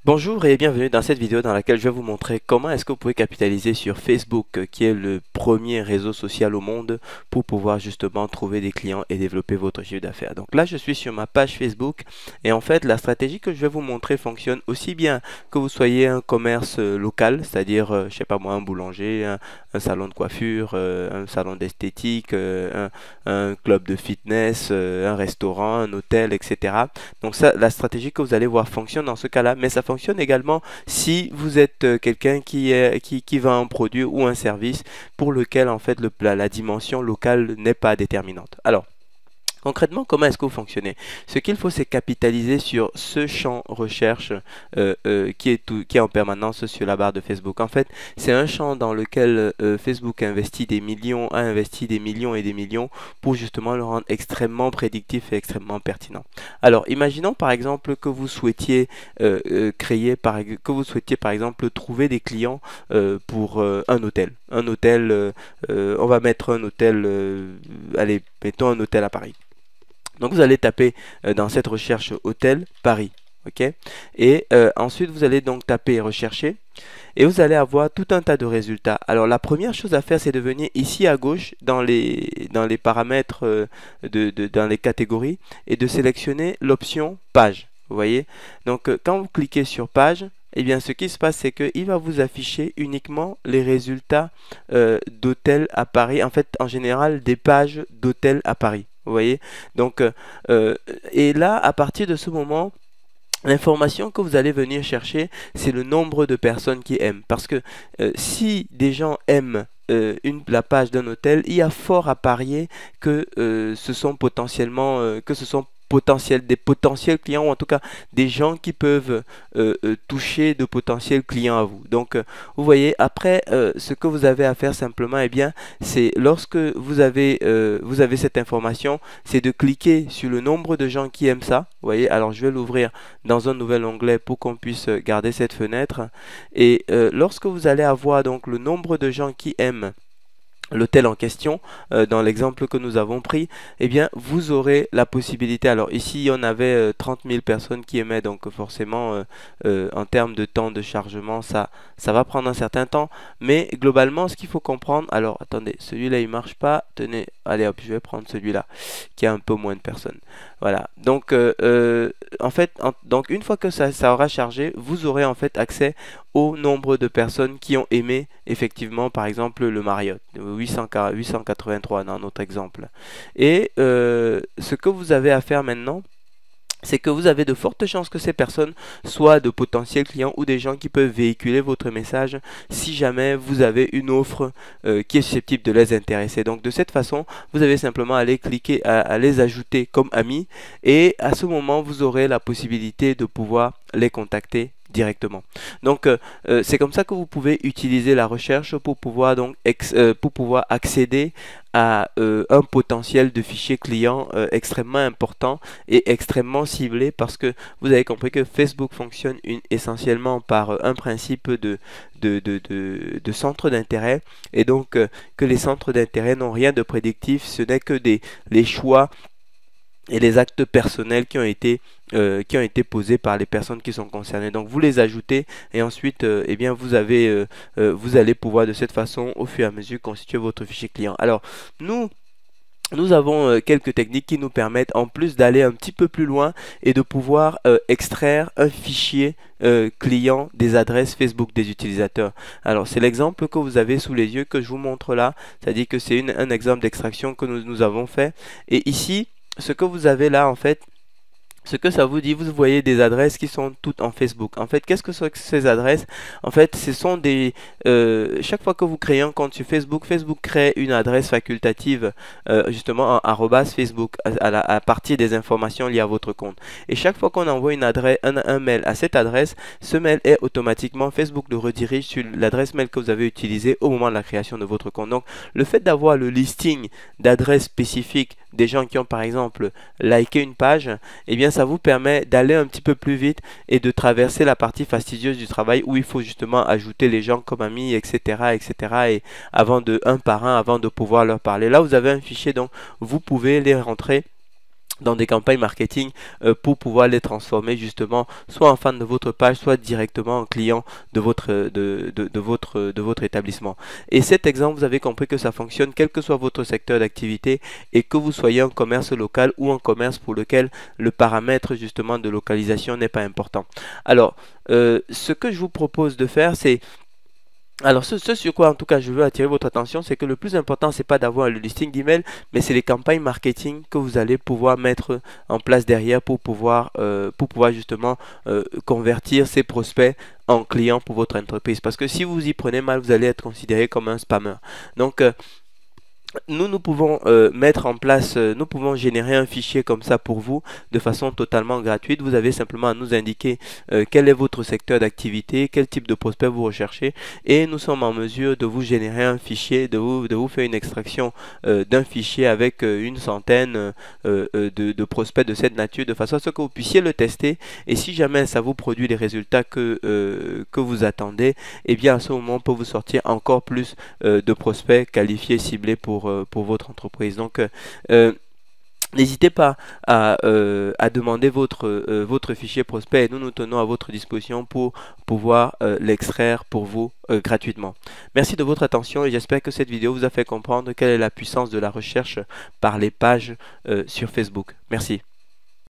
Bonjour et bienvenue dans cette vidéo dans laquelle je vais vous montrer comment est-ce que vous pouvez capitaliser sur Facebook, qui est le premier réseau social au monde, pour pouvoir justement trouver des clients et développer votre chiffre d'affaires. Donc là, je suis sur ma page Facebook et en fait, la stratégie que je vais vous montrer fonctionne aussi bien que vous soyez un commerce local, c'est-à-dire, je sais pas moi, un boulanger, un salon de coiffure, un salon d'esthétique, un club de fitness, un restaurant, un hôtel, etc. Donc ça, la stratégie que vous allez voir fonctionne dans ce cas-là, mais ça fonctionne également si vous êtes quelqu'un qui vend un produit ou un service pour lequel en fait la dimension locale n'est pas déterminante. Alors, concrètement, comment est-ce que vous fonctionnez? Ce qu'il faut, c'est capitaliser sur ce champ recherche qui est en permanence sur la barre de Facebook. En fait, c'est un champ dans lequel Facebook a investi des millions et des millions pour justement le rendre extrêmement prédictif et extrêmement pertinent. Alors, imaginons par exemple que vous souhaitiez par exemple trouver des clients pour un hôtel. On va mettre un hôtel, allez, mettons un hôtel à Paris. Donc vous allez taper dans cette recherche hôtel Paris, ok? Et ensuite vous allez donc taper rechercher et vous allez avoir tout un tas de résultats. Alors la première chose à faire, c'est de venir ici à gauche dans les paramètres dans les catégories et de sélectionner l'option page. Vous voyez? Donc quand vous cliquez sur page, eh bien, ce qui se passe, c'est qu'il va vous afficher uniquement les résultats d'hôtels à Paris. En fait, en général, des pages d'hôtels à Paris. Vous voyez? Donc, et là, à partir de ce moment, l'information que vous allez venir chercher, c'est le nombre de personnes qui aiment. Parce que si des gens aiment la page d'un hôtel, il y a fort à parier que ce sont des potentiels clients ou en tout cas des gens qui peuvent toucher de potentiels clients à vous. Donc vous voyez, après ce que vous avez à faire simplement, eh bien, c'est lorsque vous avez cette information, c'est de cliquer sur le nombre de gens qui aiment ça. Vous voyez, alors je vais l'ouvrir dans un nouvel onglet pour qu'on puisse garder cette fenêtre. Et lorsque vous allez avoir donc le nombre de gens qui aiment l'hôtel en question, dans l'exemple que nous avons pris, eh bien, vous aurez la possibilité. Alors ici, on avait 30 000 personnes qui aimaient, donc forcément, en termes de temps de chargement, ça va prendre un certain temps. Mais globalement, ce qu'il faut comprendre, alors attendez, celui-là, il marche pas. Tenez, allez hop, je vais prendre celui-là, qui a un peu moins de personnes. Voilà. Donc, en fait, donc une fois que ça aura chargé, vous aurez en fait accès au nombre de personnes qui ont aimé effectivement par exemple le Marriott 883 dans notre exemple. Et ce que vous avez à faire maintenant, c'est que vous avez de fortes chances que ces personnes soient de potentiels clients ou des gens qui peuvent véhiculer votre message si jamais vous avez une offre qui est susceptible de les intéresser. Donc de cette façon, vous avez simplement à aller cliquer à les ajouter comme amis et à ce moment, vous aurez la possibilité de pouvoir les contacter directement. Donc c'est comme ça que vous pouvez utiliser la recherche pour pouvoir accéder à un potentiel de fichier client extrêmement important et extrêmement ciblé parce que vous avez compris que Facebook fonctionne essentiellement par un principe de centre d'intérêt et donc que les centres d'intérêt n'ont rien de prédictif, ce n'est que les choix et les actes personnels qui ont été posés par les personnes qui sont concernées. Donc vous les ajoutez et ensuite eh bien vous allez pouvoir de cette façon au fur et à mesure constituer votre fichier client. Alors nous avons quelques techniques qui nous permettent en plus d'aller un petit peu plus loin et de pouvoir extraire un fichier client des adresses Facebook des utilisateurs. Alors c'est l'exemple que vous avez sous les yeux que je vous montre là, c'est-à-dire que c'est un exemple d'extraction que nous avons fait. Et ici, ce que vous avez là en fait, ce que ça vous dit, vous voyez des adresses qui sont toutes en Facebook. En fait, qu'est-ce que sont ces adresses? En fait, ce sont chaque fois que vous créez un compte sur Facebook, Facebook crée une adresse facultative, justement en @Facebook, à partir des informations liées à votre compte. Et chaque fois qu'on envoie un mail à cette adresse, ce mail est automatiquement, Facebook le redirige sur l'adresse mail que vous avez utilisée au moment de la création de votre compte. Donc, le fait d'avoir le listing d'adresses spécifiques des gens qui ont par exemple liké une page, eh bien ça vous permet d'aller un petit peu plus vite et de traverser la partie fastidieuse du travail où il faut justement ajouter les gens comme amis, etc., et un par un avant de pouvoir leur parler. Là, vous avez un fichier, donc vous pouvez les rentrer dans des campagnes marketing pour pouvoir les transformer justement soit en fan de votre page, soit directement en client de votre établissement. Et cet exemple, vous avez compris que ça fonctionne quel que soit votre secteur d'activité et que vous soyez un commerce local ou un commerce pour lequel le paramètre justement de localisation n'est pas important. Alors, ce que je vous propose de faire, c'est alors, ce sur quoi en tout cas je veux attirer votre attention, c'est que le plus important, c'est pas d'avoir le listing d'email, mais c'est les campagnes marketing que vous allez pouvoir mettre en place derrière pour pouvoir justement convertir ces prospects en clients pour votre entreprise. Parce que si vous y prenez mal, vous allez être considéré comme un spammer. Donc, nous pouvons mettre en place, nous pouvons générer un fichier comme ça pour vous de façon totalement gratuite. Vous avez simplement à nous indiquer quel est votre secteur d'activité, quel type de prospect vous recherchez et nous sommes en mesure de vous générer un fichier, de vous faire une extraction d'un fichier avec une centaine de prospects de cette nature de façon à ce que vous puissiez le tester et si jamais ça vous produit les résultats que vous attendez, et bien à ce moment on peut vous sortir encore plus de prospects qualifiés, ciblés pour votre entreprise. Donc, n'hésitez pas à demander votre fichier prospect et nous nous tenons à votre disposition pour pouvoir l'extraire pour vous gratuitement. Merci de votre attention et j'espère que cette vidéo vous a fait comprendre quelle est la puissance de la recherche par les pages sur Facebook. Merci.